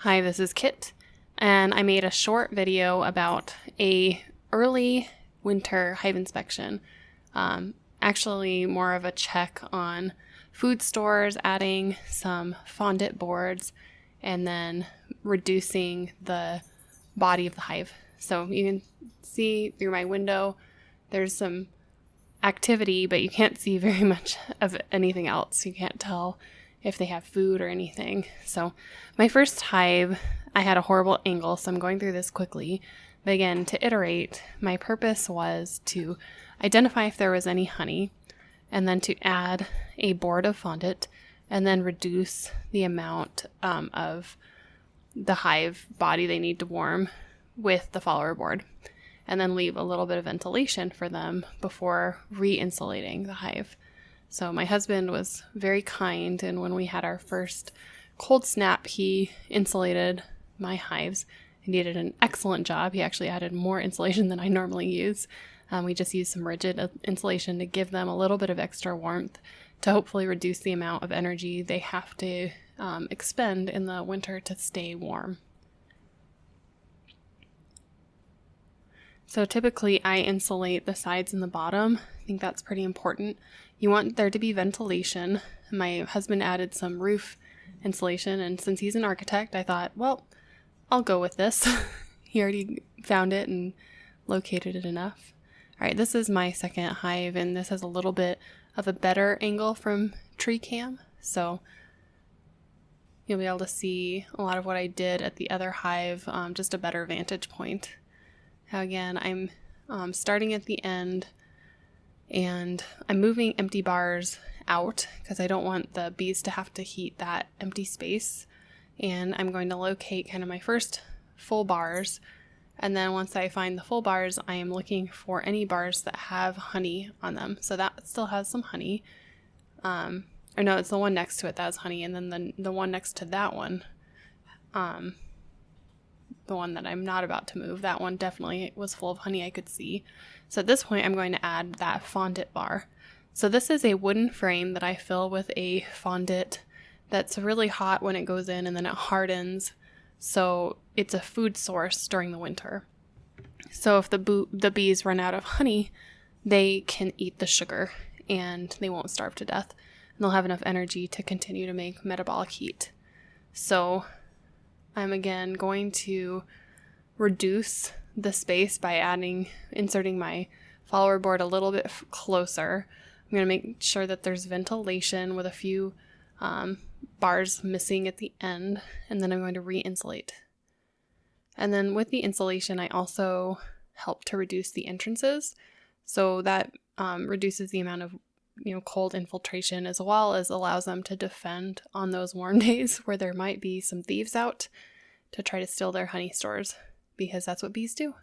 Hi, this is Kit, and I made a short video about a early winter hive inspection. Actually more of a check on food stores, adding some fondant boards, and then reducing the body of the hive. So you can see through my window, there's some activity, but you can't see very much of anything else. You can't tell if they have food or anything. So my first hive, I had a horrible angle, so I'm going through this quickly. But again, to iterate, my purpose was to identify if there was any honey, and then to add a board of fondant, and then reduce the amount of the hive body they need to warm with the follower board, and then leave a little bit of ventilation for them before re-insulating the hive. So my husband was very kind, and when we had our first cold snap, he insulated my hives, and he did an excellent job. He actually added more insulation than I normally use. We just used some rigid insulation to give them a little bit of extra warmth to hopefully reduce the amount of energy they have to expend in the winter to stay warm. So typically I insulate the sides and the bottom. I think that's pretty important. You want there to be ventilation. My husband added some roof insulation, and since he's an architect, I thought, well, I'll go with this. He already found it and located it enough. All right, this is my second hive, and this has a little bit of a better angle from tree cam. So you'll be able to see a lot of what I did at the other hive, just a better vantage point. Now again, I'm starting at the end, and I'm moving empty bars out because I don't want the bees to have to heat that empty space. And I'm going to locate kind of my first full bars. And then once I find the full bars, I am looking for any bars that have honey on them. So that still has some honey. Or no, it's the one next to it that has honey. And then the one next to that one, the one that I'm not about to move, that one definitely was full of honey, I could see. So at this point, I'm going to add that fondant bar. So this is a wooden frame that I fill with a fondant that's really hot when it goes in, and then it hardens. So it's a food source during the winter. So if the bees run out of honey, they can eat the sugar and they won't starve to death. And they'll have enough energy to continue to make metabolic heat. So I'm again going to reduce the space by inserting my follower board a little bit closer. I'm going to make sure that there's ventilation with a few bars missing at the end, and then I'm going to re-insulate. And then with the insulation, I also help to reduce the entrances, so that reduces the amount of cold infiltration, as well as allows them to defend on those warm days where there might be some thieves out to try to steal their honey stores, because that's what bees do.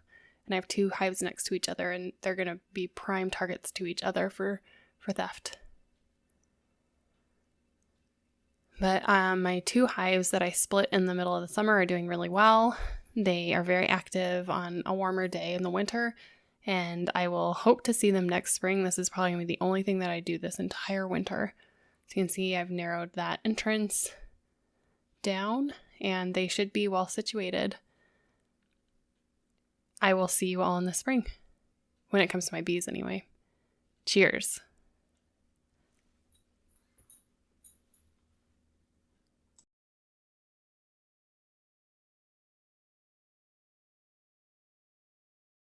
And I have two hives next to each other, and they're going to be prime targets to each other for theft. But my two hives that I split in the middle of the summer are doing really well. They are very active on a warmer day in the winter, and I will hope to see them next spring. This is probably going to be the only thing that I do this entire winter. So you can see I've narrowed that entrance down, and they should be well situated. I will see you all in the spring, when it comes to my bees anyway. Cheers.